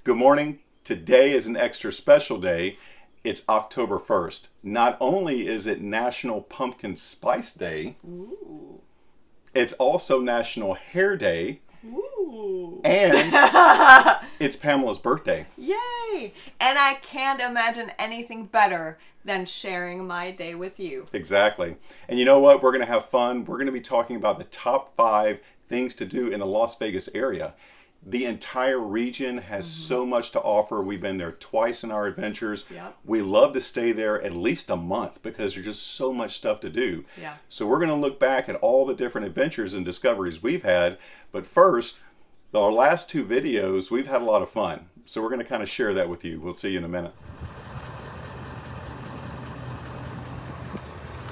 Good morning. Today is an extra special day. It's October 1st. Not only is it National Pumpkin Spice Day, Ooh. it's also National Hair Day, Ooh. and it's Pamela's birthday. Yay! And I can't imagine anything better than sharing my day with you. Exactly. And you know what? We're going to have fun. We're going to be talking about the top 5 things to do in the Las Vegas area. The entire region has so much to offer. We've been there twice in our adventures. Yep. We love to stay there at least a month because there's just so much stuff to do. Yeah. So we're going to look back at all the different adventures and discoveries we've had. But first, our last 2 videos, we've had a lot of fun. So we're going to kind of share that with you. We'll see you in a minute.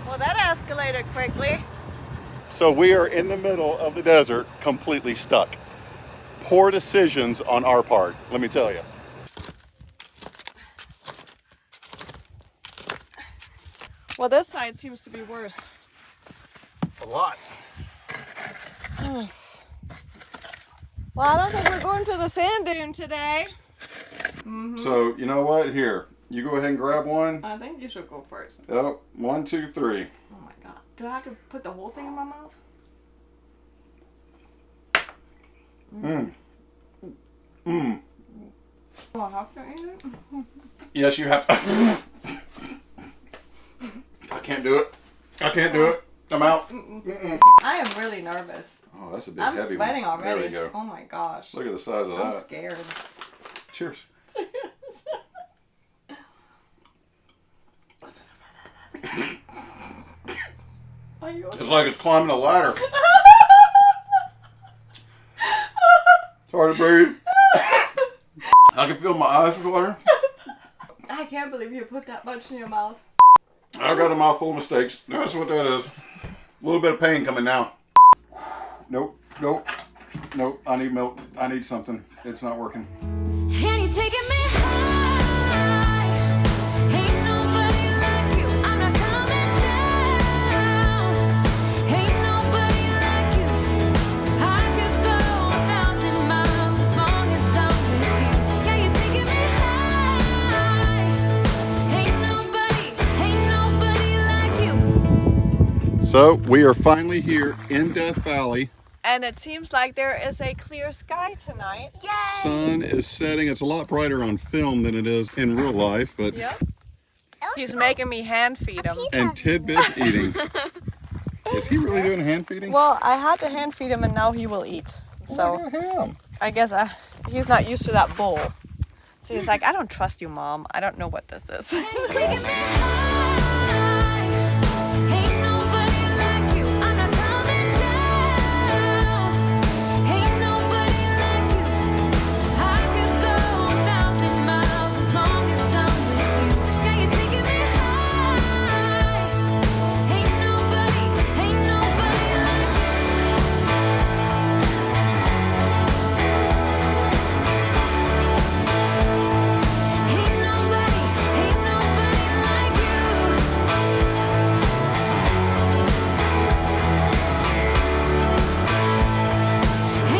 Well, that escalated quickly. So we are in the middle of the desert, completely stuck. Poor decisions on our part, let me tell you. Well, this side seems to be worse. A lot. Well, I don't think we're going to the sand dune today. So, you know what? Here, you go ahead and grab one. I think you should go first. Oh, 1, 2, 3. Oh my god. Do I have to put the whole thing in my mouth? Oh, I have to eat it? Yes, you have to. I can't do it. I can't do it. I'm out. I am really nervous. Oh, that's a big I'm heavy sweating one. already. There we go. Oh my gosh. Look at the size of I'm that. scared. Cheers. Are you okay? It's like it's climbing a ladder. It's hard to breathe. I can feel my eyes watering. I can't believe you put that much in your mouth. I've got a mouthful of mistakes. That's what that is. A little bit of pain coming now. Nope, nope, nope. I need milk. I need something. It's not working. And you're taking me high. Ain't nobody like you. I'm not coming down. Ain't nobody like you. I could go 1,000 miles as long as I'm with you. Yeah, you're taking me high. Ain't nobody like you. So we are finally here in Death Valley. And it seems like there is a clear sky tonight. Sun is setting. It's a lot brighter on film than it is in real life, but Yep. He's making me hand feed him. and Tidbit's eating. Is he really doing hand feeding? Well, I had to hand feed him and now he will eat. So Look at him. I guess he's not used to that bowl. So he's like, I don't trust you, Mom. I don't know what this is. Taking me high. Ain't nobody like you. I'm not coming down. Ain't nobody like you. I could go 1,000 miles as long as I'm with you. Yeah, you're taking me high. Ain't nobody like you. Ain't nobody like you.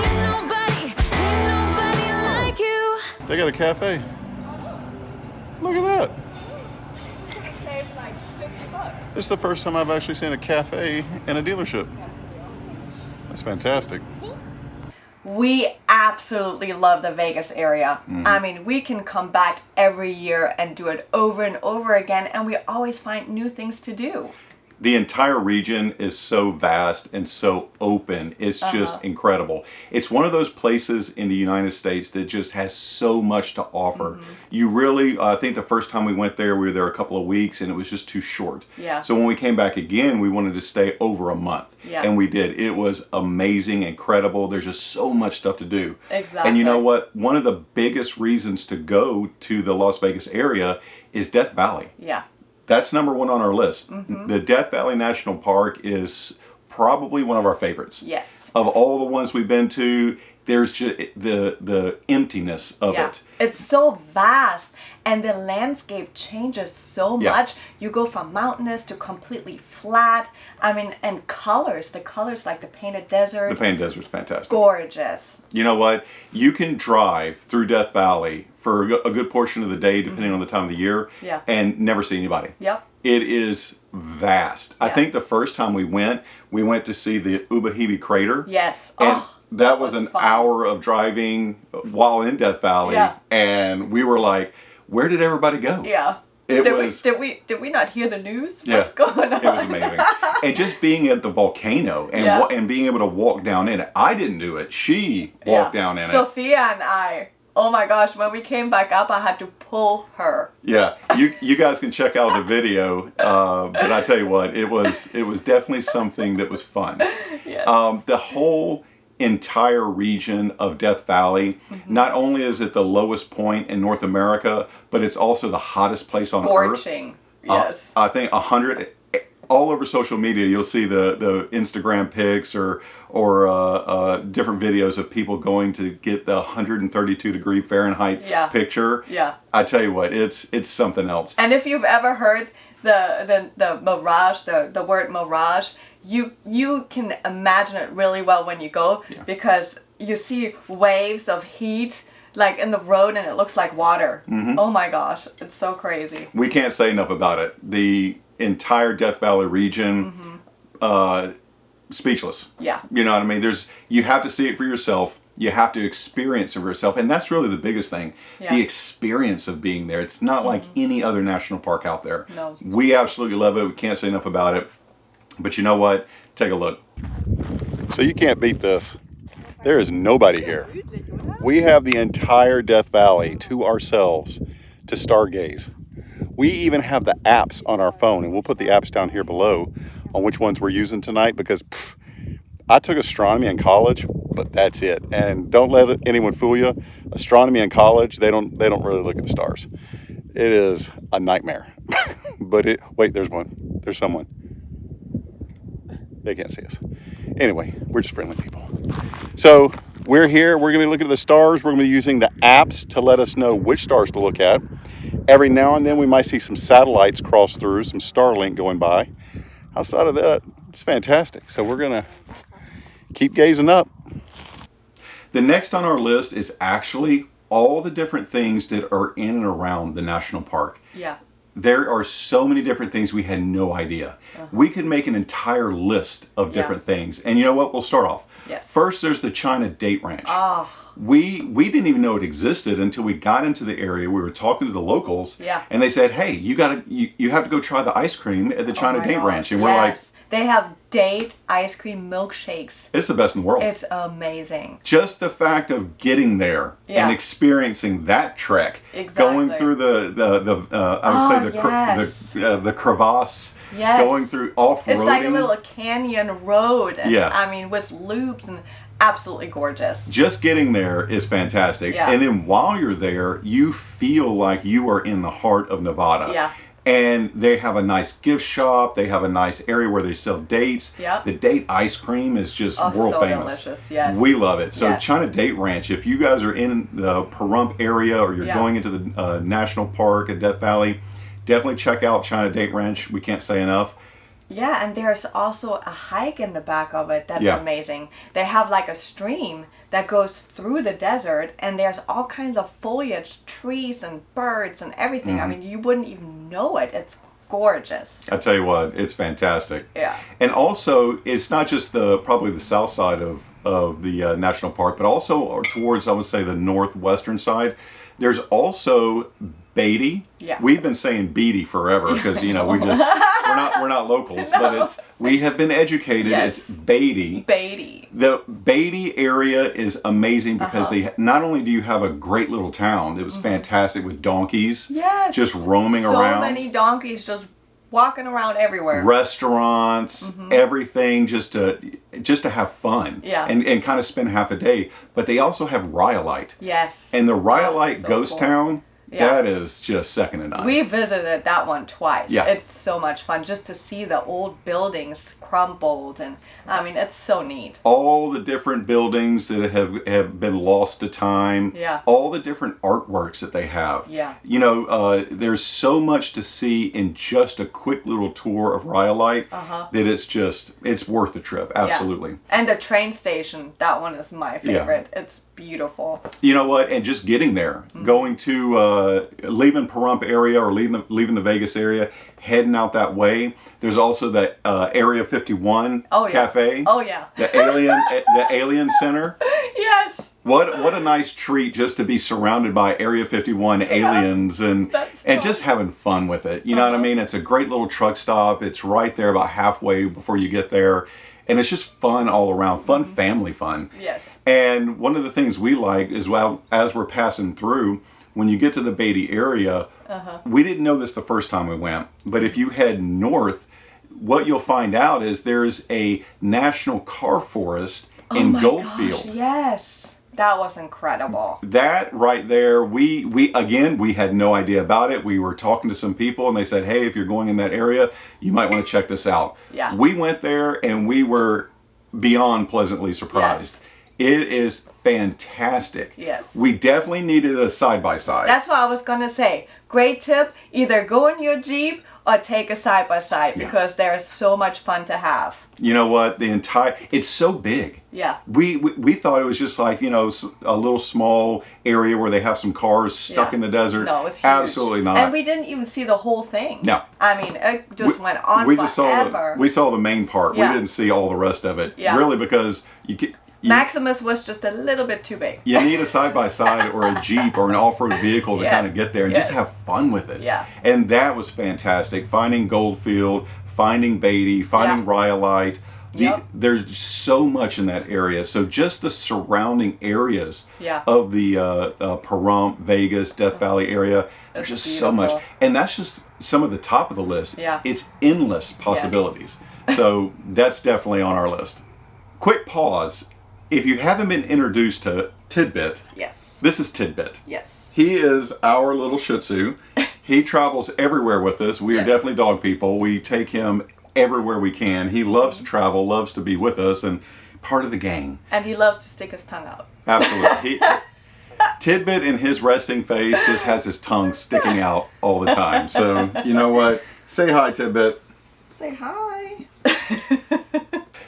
Ain't nobody like you. They got a cafe. Look at that. Saved like $50. This is the first time I've actually seen a cafe in a dealership. That's fantastic. We absolutely love the Vegas area. I mean, we can come back every year and do it over and over again, and we always find new things to do. The entire region is so vast and so open. It's just incredible. It's one of those places in the United States that just has so much to offer. You really, I think the first time we went there, we were there a couple of weeks and it was just too short. Yeah. So when we came back again, we wanted to stay over a month. Yeah. And we did. It was amazing, incredible. There's just so much stuff to do. Exactly. And you know what? One of the biggest reasons to go to the Las Vegas area is Death Valley. Yeah. That's number 1 on our list. The Death Valley National Park is probably one of our favorites. Yes. Of all the ones we've been to, there's just the emptiness of it. It's so vast, and the landscape changes so Yeah. much. You go from mountainous to completely flat. I mean, and colors, the colors like the Painted Desert, The Painted Desert's fantastic. gorgeous. You know what? You can drive through Death Valley for a good portion of the day, depending on the time of the year, Yeah. and never see anybody. Yep. It is vast. I Yeah. think the first time we went to see the Ubehebe crater. Yes. And Oh, that was an fun. hour of driving while in Death Valley. Yeah. And we were like, where did everybody go? Yeah. It did was, did we not hear the news? Yeah. What's going on? it was amazing. And just being at the volcano and, Yeah. and being able to walk down in it. I didn't do it. She walked down in it. Sophia and I. Oh my gosh! When we came back up, I had to pull her. Yeah, you guys can check out the video, but I tell you what, it was definitely something that was fun. Yes. The whole entire region of Death Valley, not only is it the lowest point in North America, but it's also the hottest place on Earth. Scorching. Yes. I think 100 all over social media. You'll see the Instagram pics or different videos of people going to get the 132 degree Fahrenheit Yeah. picture. Yeah. I tell you what, it's something else. And if you've ever heard the mirage, the word mirage, you can imagine it really well when you go, because you see waves of heat like in the road and it looks like water. Oh my gosh, it's so crazy. We can't say enough about it. The entire Death Valley region, speechless. Yeah. You know what I mean? You have to see it for yourself. You have to experience it for yourself. And that's really the biggest thing. Yeah. The experience of being there. It's not like any other national park out there. No. We absolutely love it. We can't say enough about it. But you know what? Take a look. So you can't beat this. There is nobody here. We have the entire Death Valley to ourselves to stargaze. We even have the apps on our phone, and we'll put the apps down here below on which ones we're using tonight, because I took astronomy in college, but that's it. And don't let anyone fool you. Astronomy in college, they don't really look at the stars. It is a nightmare. Wait, there's one. There's someone. They can't see us. Anyway, we're just friendly people. So we're here. We're going to be looking at the stars. We're going to be using the apps to let us know which stars to look at. Every now and then we might see some satellites cross through, some Starlink going by. Outside of that, it's fantastic. So we're going to keep gazing up. The next on our list is actually all the different things that are in and around the national park. Yeah. There are so many different things we had no idea. We could make an entire list of different things. And you know what? We'll start off. Yes. First, there's the China Date Ranch. Oh. We didn't even know it existed until we got into the area. We were talking to the locals. Yeah. And they said, hey, you have to go try the ice cream at the China Oh my Date gosh, Ranch. And we're like, yes. They have date ice cream milkshakes. it's the best in the world. It's amazing. Just the fact of getting there Yeah. and experiencing that trek, Exactly. going through the crevasse, Yes. going through off-roading. It's like a little canyon road. And, Yeah. I mean, with loops and absolutely gorgeous. Just getting there is fantastic. Yeah. And then while you're there, you feel like you are in the heart of Nevada. Yeah. And they have a nice gift shop. They have a nice area where they sell dates. Yeah. The date ice cream is just Oh, world so famous. delicious, yes. We love it. So Yes. China Date Ranch, if you guys are in the Pahrump area or you're Yeah. going into the national park at Death Valley, definitely check out China Date Ranch. We can't say enough. Yeah, and there's also a hike in the back of it that's Yeah. amazing. They have like a stream that goes through the desert, and there's all kinds of foliage, trees and birds and everything. Mm-hmm. I mean, you wouldn't even know it. It's gorgeous. I tell you what, it's fantastic. Yeah. And also, it's not just probably the south side of the national park, but also towards, I would say, the northwestern side. There's also Beatty. Yeah. We've been saying Beatty forever because we're not locals, but we have been educated. Yes. It's Beatty. Beatty. The Beatty area is amazing because they not only do you have a great little town, it was fantastic with donkeys, Yes. just roaming so around. So many donkeys just walking around everywhere. Restaurants, everything, just to have fun, Yeah. and kind of spend half a day. But they also have Rhyolite, Yes. and the Rhyolite so Ghost cool. Town. Yeah. That is just second to none. We visited that one twice. Yeah. It's so much fun just to see the old buildings crumbled, and I mean, it's so neat. All the different buildings that have been lost to time. Yeah. All the different artworks that they have. Yeah. You know, there's so much to see in just a quick little tour of Rhyolite that it's worth the trip. Absolutely. Yeah. And the train station, that one is my favorite. It's beautiful. You know what? And just getting there, going to leaving Pahrump area or leaving the Vegas area, heading out that way. There's also the Area 51 cafe. Oh yeah. The Alien Center. Yes. What a nice treat just to be surrounded by Area 51 aliens and That's just having fun with it. You know what I mean? It's a great little truck stop. It's right there about halfway before you get there. And it's just fun all around. Fun family fun. Yes. And one of the things we like is, well, as we're passing through, when you get to the Beatty area, we didn't know this the first time we went, but if you head north, what you'll find out is there's a national car forest in Goldfield. Gosh, yes. That was incredible. That right there, we had no idea about it. We were talking to some people and they said, hey, if you're going in that area, you might want to check this out. Yeah. We went there and we were beyond pleasantly surprised. It is fantastic. Yes. We definitely needed a side-by-side. That's what I was gonna say. Great tip, either go in your Jeep or take a side-by-side because there's so much fun to have. You know what? It's so big. Yeah. We thought it was just like, you know, a little small area where they have some cars stuck in the desert. No, it's huge. Absolutely not. And we didn't even see the whole thing. No. I mean, it just went on we forever. we saw the main part. Yeah. We didn't see all the rest of it. Yeah. Really, because Maximus was just a little bit too big. you need a side-by-side or a Jeep or an off-road vehicle to kind of get there and just have fun with it. Yeah. And that was fantastic. Finding Goldfield, finding Beatty, finding Rhyolite. There's so much in that area. So just the surrounding areas of the Pahrump, Vegas, Death Valley area, there's just so much. And that's just some of the top of the list. Yeah. It's endless possibilities. So that's definitely on our list. Quick pause. If you haven't been introduced to Tidbit, Yes. this is Tidbit. Yes. He is our little Shih Tzu. He travels everywhere with us. We are definitely dog people. We take him everywhere we can. He loves to travel, loves to be with us, and part of the gang. And he loves to stick his tongue out. Absolutely. Tidbit in his resting face just has his tongue sticking out all the time. So, you know what? Say hi, Tidbit. Say hi.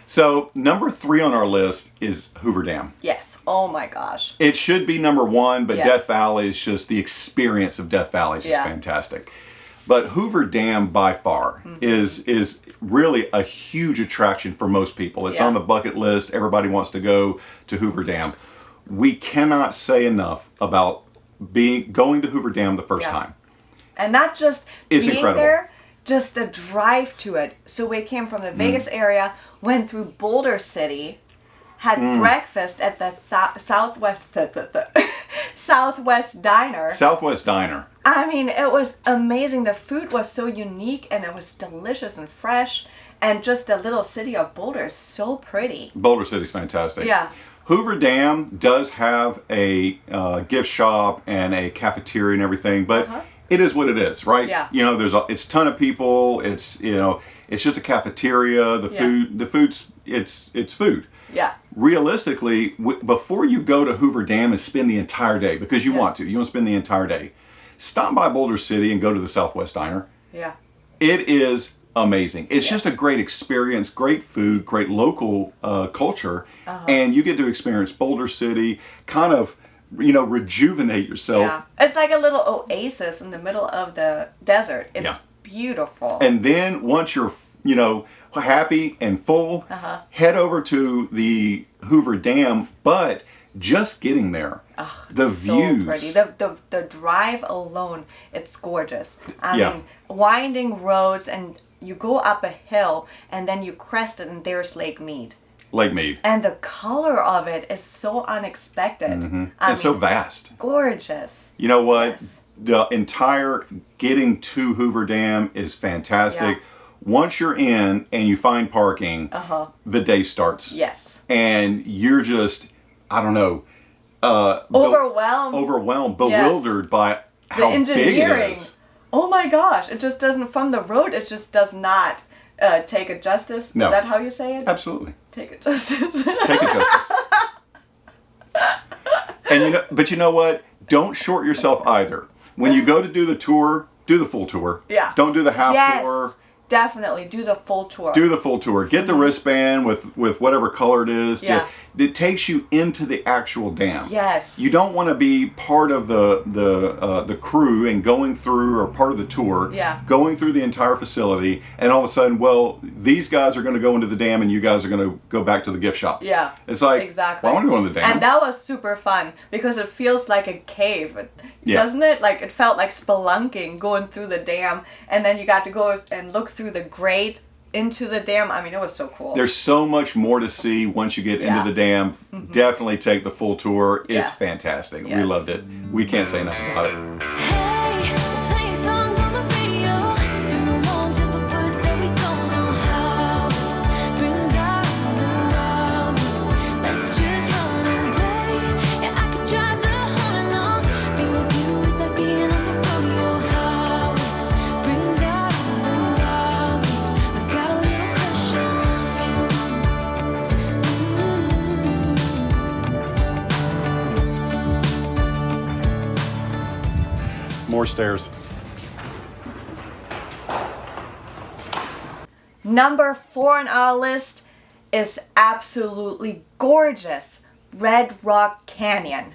So, number 3 on our list is Hoover Dam. Yes. Oh my gosh. It should be number 1, but Yes. Death Valley is just, the experience of Death Valley is just fantastic. But Hoover Dam by far is really a huge attraction for most people. It's on the bucket list. Everybody wants to go to Hoover Dam. We cannot say enough about going to Hoover Dam the first time. And not just It's being incredible. there, just the drive to it. So we came from the Vegas area, went through Boulder City, had breakfast at the Southwest Diner. Southwest Diner. I mean, it was amazing. The food was so unique and it was delicious and fresh. And just the little city of Boulder is so pretty. Boulder City's fantastic. Yeah. Hoover Dam does have a gift shop and a cafeteria and everything, but it is what it is, right? Yeah. You know, it's a ton of people. It's, you know, it's just a cafeteria. The food's it's food. Yeah. Realistically, before you go to Hoover Dam and spend the entire day, because you want to spend the entire day, stop by Boulder City and go to the Southwest Diner. Yeah. It is amazing. It's just a great experience, great food, great local culture, and you get to experience Boulder City, kind of, you know, rejuvenate yourself. Yeah. It's like a little oasis in the middle of the desert. It's beautiful. And then once you're, you know, happy and full, head over to the Hoover Dam, but just getting there, the views. So pretty. The drive alone, it's gorgeous. I mean, winding roads, and you go up a hill and then you crest it and there's Lake Mead. Lake Mead. And the color of it is so unexpected. It's so vast. Gorgeous. You know what? Yes. The entire getting to Hoover Dam is fantastic. Yeah. Once you're in and you find parking, the day starts. Yes. And you're just, I don't know, Overwhelmed. bewildered by the how big it engineering. is. Oh my gosh! It just doesn't from the road. It just does not take it justice. No. Is that how you say it? Absolutely. Take it justice. Take it justice. And but you know what? Don't short yourself either. When you go to do the tour, do the full tour. Yeah. Don't do the half Yes. tour. Definitely do the full tour. Do the full tour. Get the wristband with whatever color it is. Yeah. It takes you into the actual dam. Yes. You don't want to be part of the crew and going through, or part of the tour. Yeah. Going through the entire facility, and all of a sudden, well, these guys are going to go into the dam, and you guys are going to go back to the gift shop. Yeah. It's like, Exactly. well, I want to go in the dam. And that was super fun because it feels like a cave, Yeah. doesn't it? Like it felt like spelunking going through the dam, and then you got to go and look through the grate into the dam. I mean, it was so cool. There's so much more to see once you get Yeah. into the dam. Definitely take the full tour. It's Yeah. fantastic. We Yes. loved it. We can't say enough about it. Hey, playing songs on the radio, sing along to the words that we don't know how. Brings out the wildness. Let's just run away. Yeah, I could drive the whole along. Be with you is like being on the rodeo highways. Brings out the wildness. I got a little crush on you. More stairs. Number 4 on our list is absolutely gorgeous, Red Rock Canyon.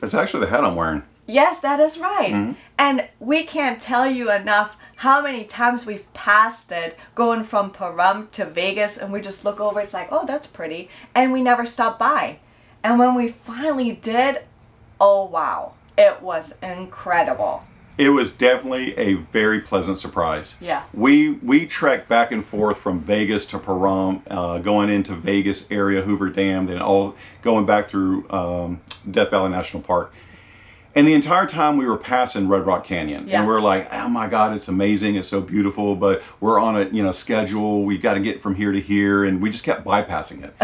That's actually the hat I'm wearing. Yes, that is right. And we can't tell you enough how many times we've passed it going from Pahrump to Vegas, and we just look over, it's like, oh, that's pretty, and we never stop by. And when we finally did, oh wow, it was incredible. It was definitely a very pleasant surprise. Yeah. We trekked back and forth from Vegas to Pahrump, going into Vegas area, Hoover Dam, then all going back through Death Valley National Park. And the entire time we were passing Red Rock Canyon, Yeah. and we're like, oh my God, it's amazing, it's so beautiful, but we're on a schedule. We got to get from here to here, and we just kept bypassing it.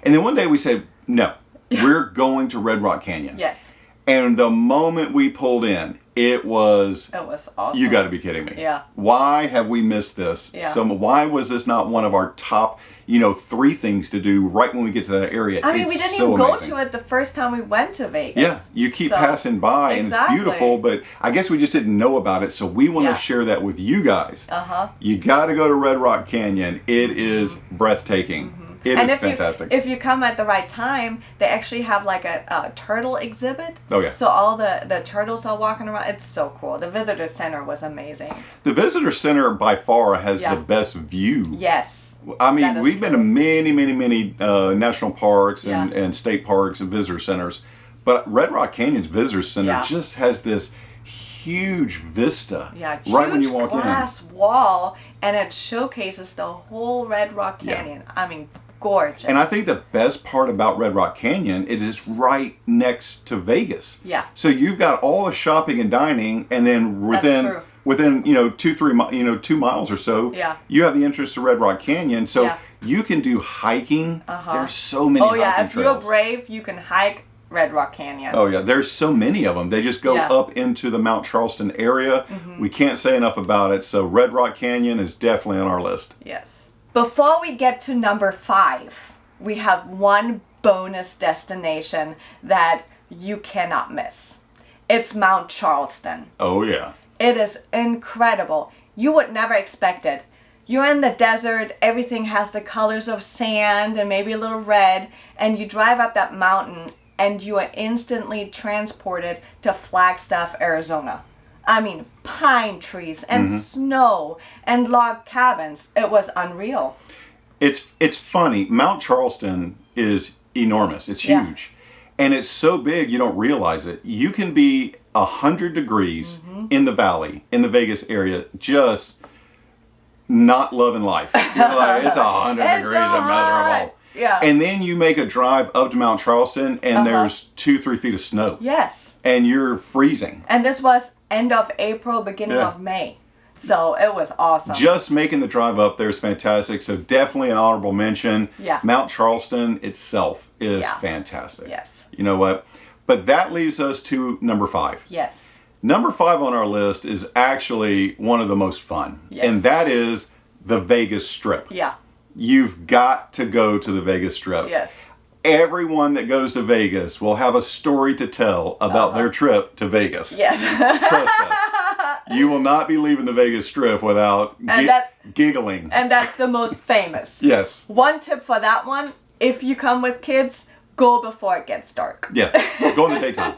And then one day we said, no, we're going to Red Rock Canyon. Yes, And the moment we pulled in, it was, it was awesome. you got to be kidding me. Yeah. Why have we missed this? Yeah. So why was this not one of our top, 3 things to do right when we get to that area? I mean, It's we didn't so even go amazing. to it the first time we went to Vegas. Yeah, you keep So, passing by and exactly. it's beautiful, but I guess we just didn't know about it, so we want to Yeah. share that with you guys. Uh-huh. You got to go to Red Rock Canyon. It is breathtaking. It And is fantastic. if you come at the right time, they actually have like a turtle exhibit. Oh, yeah. So all the turtles are walking around. It's so cool. The visitor center was amazing. The visitor center by far has Yeah. the best view. Yes. I That mean, is we've been to true. many national parks and, Yeah. and state parks and visitor centers, but Red Rock Canyon's visitor center Yeah. just has this huge vista Yeah, right when you huge walk glass wall, and it showcases the whole Red Rock Yeah. Canyon. I mean, gorgeous. in. And I think the best part about Red Rock Canyon is it's right next to Vegas. Yeah. So you've got all the shopping and dining, and then true. within 2 miles or so, Yeah. you have the entrance to Red Rock Canyon. So Yeah. you can do hiking. Uh-huh. There's so many. Oh yeah, hiking if you're trails. brave, you can hike Red Rock Canyon. Oh yeah, there's so many of them. They just go Yeah. Mm-hmm. up into the Mount Charleston area. We can't say enough about it. So Red Rock Canyon is definitely on our list. Yes. Before we get to number 5, we have one bonus destination that you cannot miss. It's Mount Charleston. Oh yeah. It is incredible. You would never expect it. You're in the desert, everything has the colors of sand and maybe a little red, and you drive up that mountain and you are instantly transported to Flagstaff, Arizona. I mean, pine trees and snow and log cabins. It was unreal. It's funny. Mount Charleston is enormous. It's Yeah. huge. And it's so big you don't realize it. You can be 100 degrees in the valley, in the Vegas area, just not loving life. You're like, it's 100 It's degrees, so I'm hot. miserable. Yeah. And then you make a drive up to Mount Charleston and there's 2-3 feet of snow. Yes. And you're freezing. And this was end of April, beginning Yeah. of May. So it was awesome. Just making the drive up there is fantastic. So definitely an honorable mention. Yeah. Mount Charleston itself is Yeah. fantastic. Yes. You know what? But that leaves us to number 5. Yes. Number 5 on our list is actually one of the most fun, Yes. and that is the Vegas Strip. Yeah. You've got to go to the Vegas Strip. Yes. Everyone that goes to Vegas will have a story to tell about their trip to Vegas. Yes. Trust us. You will not be leaving the Vegas Strip without giggling. And that's the most famous. Yes. One tip for that one, if you come with kids, go before it gets dark. Yeah. Go in the daytime.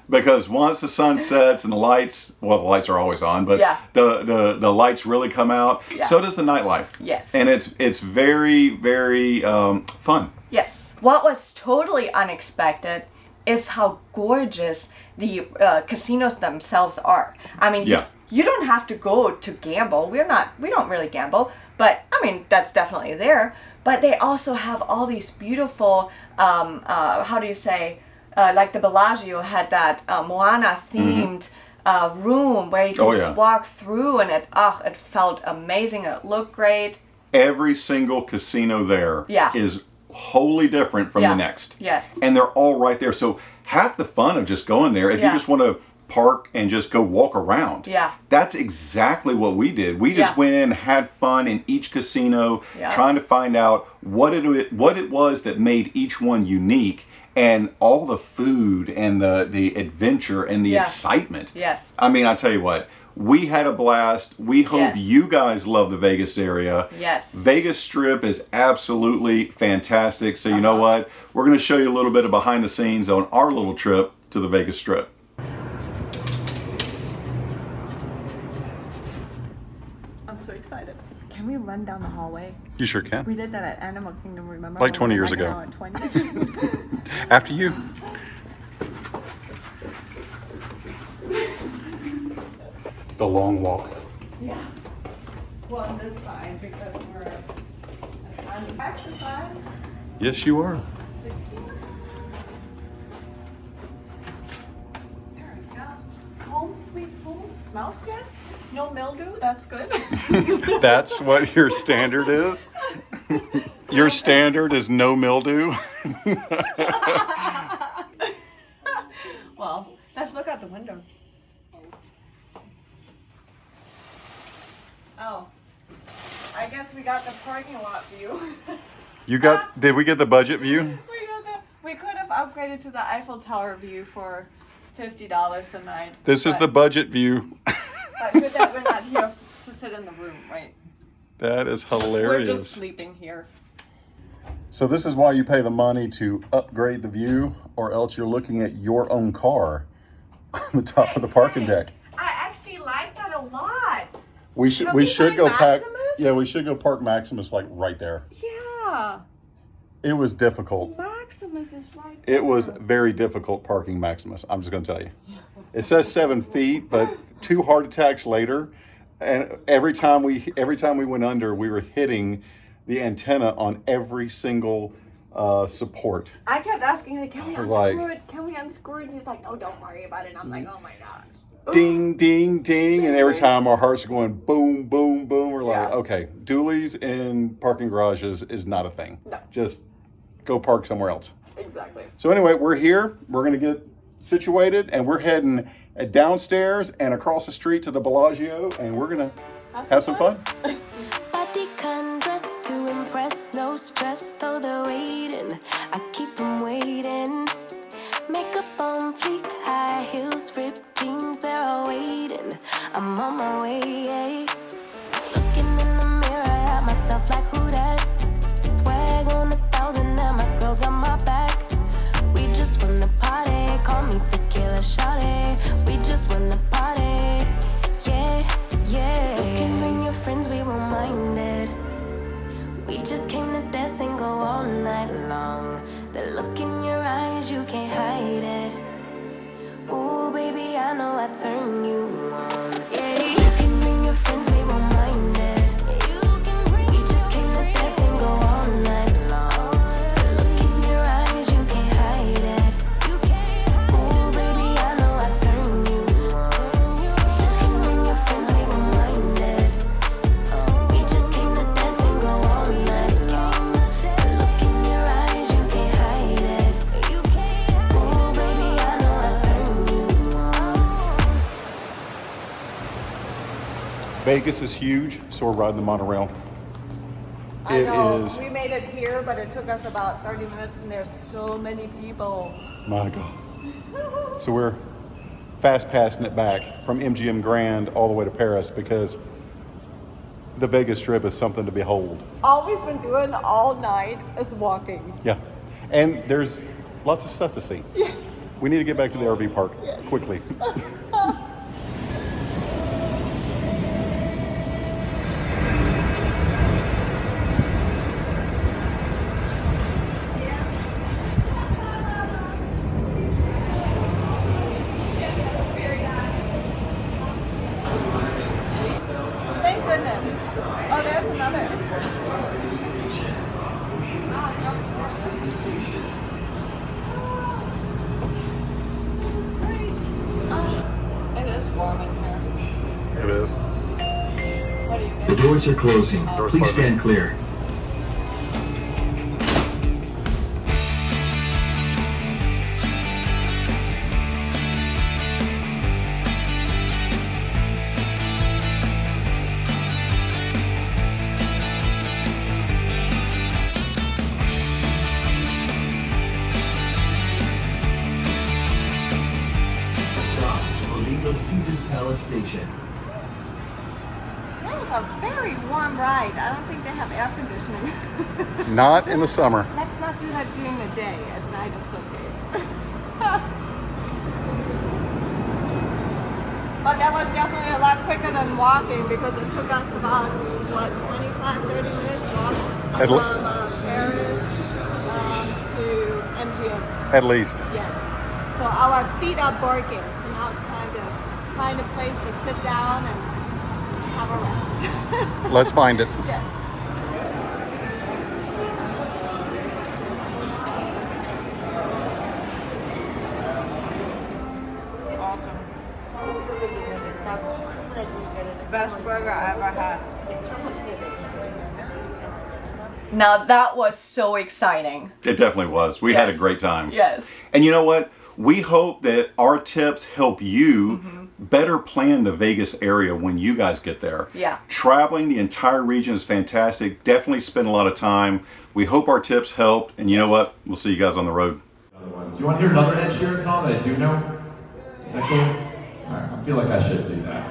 Because once the sun sets and the lights are always on, but Yeah. the lights really come out, Yeah. so does the nightlife. Yes. And it's very, very fun. Yes. What was totally unexpected is how gorgeous the casinos themselves are. I mean, Yeah. you don't have to go to gamble. We don't really gamble, but I mean, that's definitely there. But they also have all these beautiful, how do you say, like the Bellagio had that Moana themed room where you can Oh, just yeah. walk through, and it felt amazing. It looked great. Every single casino there Yeah. is wholly different from Yeah. the next. Yes. And they're all right there. So half the fun of just going there, if you Yeah. just want to park and just go walk around, Yeah. that's exactly what we did. We just Yeah. went in, had fun in each casino, Yeah. trying to find out what it was that made each one unique, and all the food and the adventure and the Yeah. excitement. Yes. I mean, I tell you what, we had a blast. We hope Yes. you guys love the Vegas area. Yes. Vegas Strip is absolutely fantastic. So you know what? We're going to show you a little bit of behind the scenes on our little trip to the Vegas Strip. I'm so excited. Can we run down the hallway? You sure can. We did that at Animal Kingdom, remember? Like when 20 we years went ago. out in 20s? After you. The long walk. Yeah. Well, on this side because we're on the exercise. Yes, you are. 16. There we go. Home sweet home. Smells good. No mildew. That's good. That's what your standard is? Your standard is no mildew? Well, let's look out the window. Oh, I guess we got the parking lot view. Did we get the budget view? We could have upgraded to the Eiffel Tower view for $50 a night. This is the budget view. But good that we're not here to sit in the room, right? That is We're just hilarious. sleeping here. So this is why you pay the money to upgrade the view, or else you're looking at your own car on the top of the parking deck. I actually like that a lot. We should Can we we should buy go pack. Maximus? Yeah, we should go park Maximus like right there. Yeah, It was difficult. Maximus is right there. It was very difficult parking Maximus. I'm just going to tell you. It says 7 feet, but 2 heart attacks later, and every time we went under, we were hitting the antenna on every single support. I kept asking, like, can we I was unscrew like- it? Can we unscrew it? He's like, no, don't worry about it. And I'm like, oh my God. Ding, ding, ding, and every time our hearts are going boom, boom, boom. We're like, Yeah. okay, dualies in parking garages is not a thing. No. Just go park somewhere else. Exactly. So anyway, we're here. We're gonna get situated, and we're heading downstairs and across the street to the Bellagio, and we're gonna have some fun. Body can dress to impress, no stress, though they're waiting. I keep them waiting. Makeup on fleek, high heels, ripped jeans, they're all waiting. I'm on my way. Looking in the mirror at myself like who that? Swag on 1,000 and my girls got my back. We just wanna party, call me tequila shawty. We just wanna party, yeah, yeah. You can bring your friends, we won't mind it. We just came to dance and go all night long. The look in your eyes, you can't hide it. Ooh, baby, I know I turn you on. Yeah, you can bring your friends, we won't mind it. We just came to dance and go all night long. The look in your eyes, you can't hide it. Ooh, baby, I know I turn you on. You can bring your friends, we won't mind it. We just came to dance and go all night long. The look in your eyes, you can't hide it. Ooh, baby, I know I turn you on. Vegas is huge, so we're riding the monorail. I It know. is- We made it here, but it took us about 30 minutes, and there's so many people. My God. So we're fast passing it back from MGM Grand all the way to Paris because the Vegas Strip is something to behold. All we've been doing all night is walking. Yeah. And there's lots of stuff to see. Yes. We need to get back to the RV park Yes. quickly. Thank goodness. Oh, there's another. This is great. Oh, it is warm in here. It is. What do you The think? doors are closing. Doors Please closing. stand clear. Stop. Orlando Caesars Palace Station. That was a very warm ride. I don't think they have air conditioning. Not in the summer. Let's not do that during the day. At night, it's okay. But that was definitely a lot quicker than walking because it took us about, what, 25, 30 minutes walk At from least. Paris to MGM. At least. Yes. So our feet are burning. So now it's time to find a place to sit down and have a rest. Let's find it. Yes. Awesome. Best burger I ever had. Now that was so exciting. It definitely was. We had a Yes. great time. Yes. And you know what? We hope that our tips help you better plan the Vegas area when you guys get there. Yeah. Traveling the entire region is fantastic. Definitely spend a lot of time. We hope our tips helped. And you know what? We'll see you guys on the road. Do you want to hear another Ed Sheeran song that I do know? Is that cool? All right, I feel like I should do that.